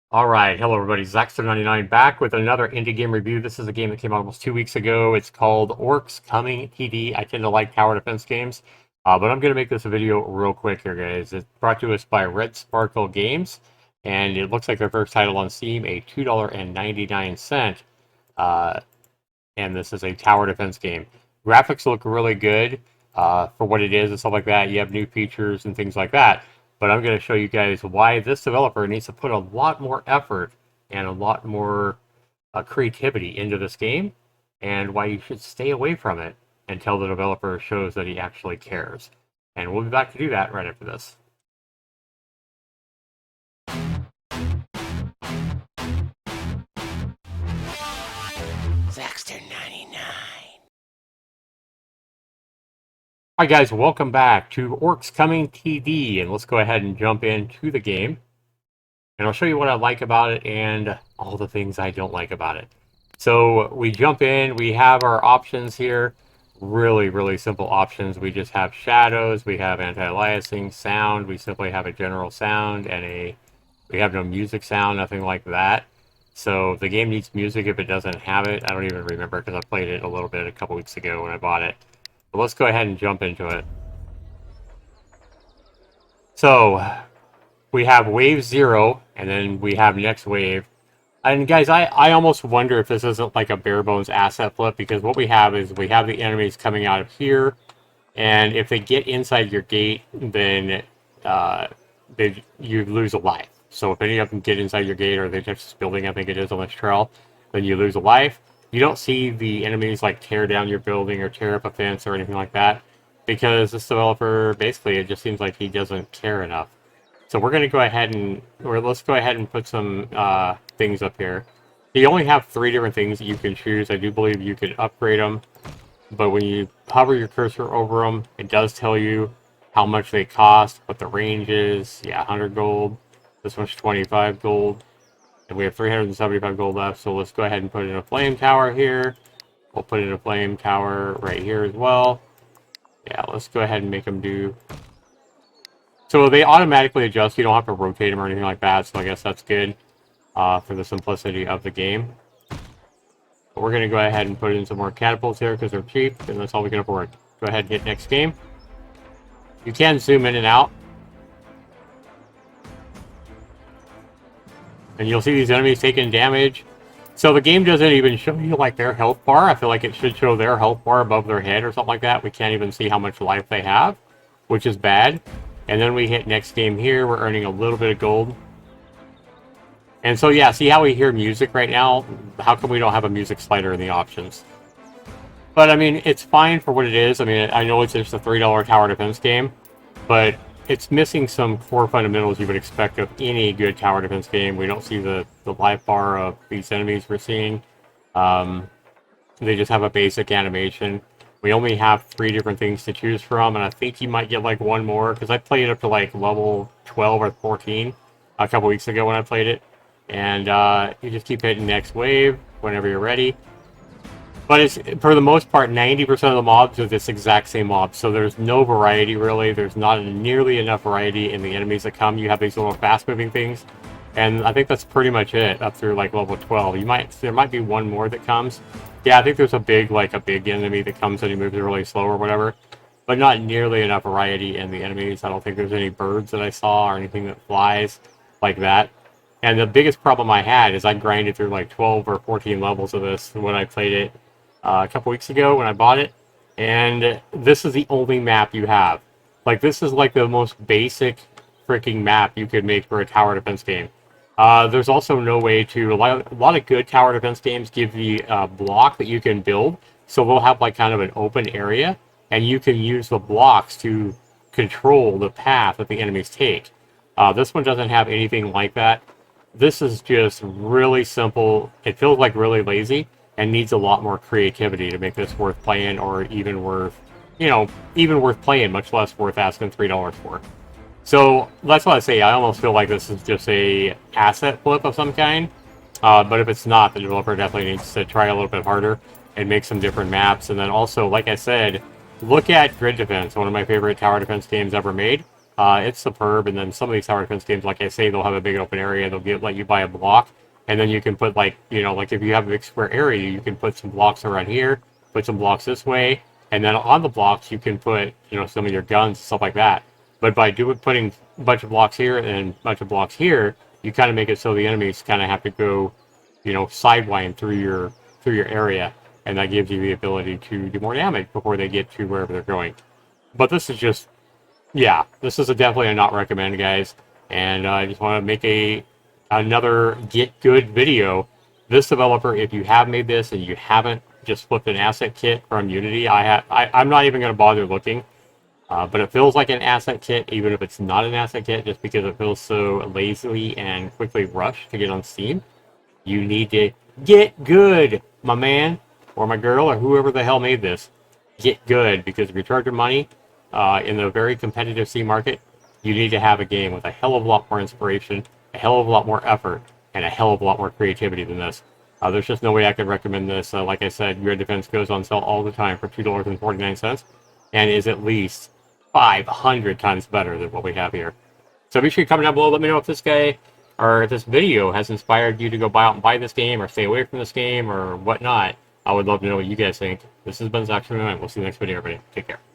Alright, hello everybody, Zaxter99 back with another indie game review. This is a game that came out almost 2 weeks ago. It's called Orcs Coming TD. I tend to like tower defense games, but I'm going to make this a video real quick here, guys. It's brought to us by Red Sparkle Games, and it looks like their first title on Steam, a $2.99. And this is a tower defense game. Graphics look really good for what it is and stuff like that. You have new features and things like that. But I'm going to show you guys why this developer needs to put a lot more effort and a lot more creativity into this game, and why you should stay away from it until the developer shows that he actually cares. And we'll be back to do that right after this. Zaxter99. Hi guys, welcome back to Orcs Coming TD, and let's go ahead and jump into the game. And I'll show you what I like about it and all the things I don't like about it. So we jump in, we have our options here. Really, really simple options. We just have shadows, we have anti-aliasing, sound, we simply have a general sound, and we have no music sound, nothing like that. So the game needs music if it doesn't have it. I don't even remember because I played it a little bit a couple weeks ago when I bought it. But let's go ahead and jump into it. So we have wave 0, and then we have next wave. And guys, I almost wonder if this isn't like a bare bones asset flip, because what we have is we have the enemies coming out of here, and if they get inside your gate, then you lose a life. So if any of them get inside your gate, or they touch this building, I think it is on this trail, then you lose a life. You don't see the enemies like tear down your building or tear up a fence or anything like that, because this developer, basically, it just seems like he doesn't care enough. So we're going to go ahead and, or let's go ahead and put some things up here. You only have 3 different things that you can choose. I do believe you could upgrade them, but when you hover your cursor over them, it does tell you how much they cost, what the range is. Yeah, 100 gold. This one's 25 gold. And we have 375 gold left, so let's go ahead and put in a flame tower here. We'll put in a flame tower right here as well. Yeah, let's go ahead and make them do... So they automatically adjust. You don't have to rotate them or anything like that, so I guess that's good for the simplicity of the game. But we're going to go ahead and put in some more catapults here because they're cheap, and that's all we can afford. Go ahead and hit next game. You can zoom in and out. And you'll see these enemies taking damage. So the game doesn't even show you like their health bar. I feel like it should show their health bar above their head or something like that. We can't even see how much life they have, which is bad. And then we hit next game here. We're earning a little bit of gold. And so, yeah, see how we hear music right now? How come we don't have a music slider in the options? But, I mean, it's fine for what it is. I mean, I know it's just a $3 tower defense game, but it's missing some core fundamentals you would expect of any good tower defense game. We don't see the life bar of these enemies we're seeing. They just have a basic animation. We only have 3 different things to choose from, and I think you might get like one more, because I played it up to like level 12 or 14 a couple weeks ago when I played it. And you just keep hitting next wave whenever you're ready. But it's, for the most part, 90% of the mobs are this exact same mob, so there's no variety really. There's not nearly enough variety in the enemies that come. You have these little fast-moving things, and I think that's pretty much it up through like level 12. There might be one more that comes. Yeah, I think there's a big enemy that comes and he moves really slow or whatever, but not nearly enough variety in the enemies. I don't think there's any birds that I saw or anything that flies like that. And the biggest problem I had is I grinded through like 12 or 14 levels of this when I played it a couple weeks ago when I bought it, and this is the only map you have. Like, this is like the most basic freaking map you could make for a tower defense game. There's also no way to... A lot of good tower defense games give the block that you can build, so they'll have like kind of an open area, and you can use the blocks to control the path that the enemies take. This one doesn't have anything like that. This is just really simple. It feels like really lazy and needs a lot more creativity to make this worth playing, or even worth, even worth playing, much less worth asking $3 for. So that's why I say I almost feel like this is just a asset flip of some kind. But if it's not, the developer definitely needs to try a little bit harder and make some different maps. And then also, like I said, look at Grid Defense, one of my favorite tower defense games ever made. It's superb. And then some of these tower defense games, like I say, they'll have a big open area. They'll let you buy a block, and then you can put, like, like if you have a big square area, you can put some blocks around here, put some blocks this way, and then on the blocks you can put some of your guns, stuff like that. But by putting a bunch of blocks here and a bunch of blocks here, you kind of make it so the enemies kind of have to go, sidewind through your area, and that gives you the ability to do more damage before they get to wherever they're going. But this is just, yeah, this is definitely a not recommend, guys. And I just want to make another get good video. This developer, if you have made this and you haven't just flipped an asset kit from Unity, I'm not even going to bother looking. But it feels like an asset kit, even if it's not an asset kit, just because it feels so lazily and quickly rushed to get on Steam. You need to get good, my man, or my girl, or whoever the hell made this. Get good, because if you're charging money in the very competitive Steam market, you need to have a game with a hell of a lot more inspiration, a hell of a lot more effort, and a hell of a lot more creativity than this. There's just no way I could recommend this. Like I said, Grid Defense goes on sale all the time for $2.49, and is at least 500 times better than what we have here. So be sure you comment down below. Let me know if this guy or if this video has inspired you to go out and buy this game, or stay away from this game, or whatnot. I would love to know what you guys think. This has been Zach, and we'll see you next video, everybody. Take care.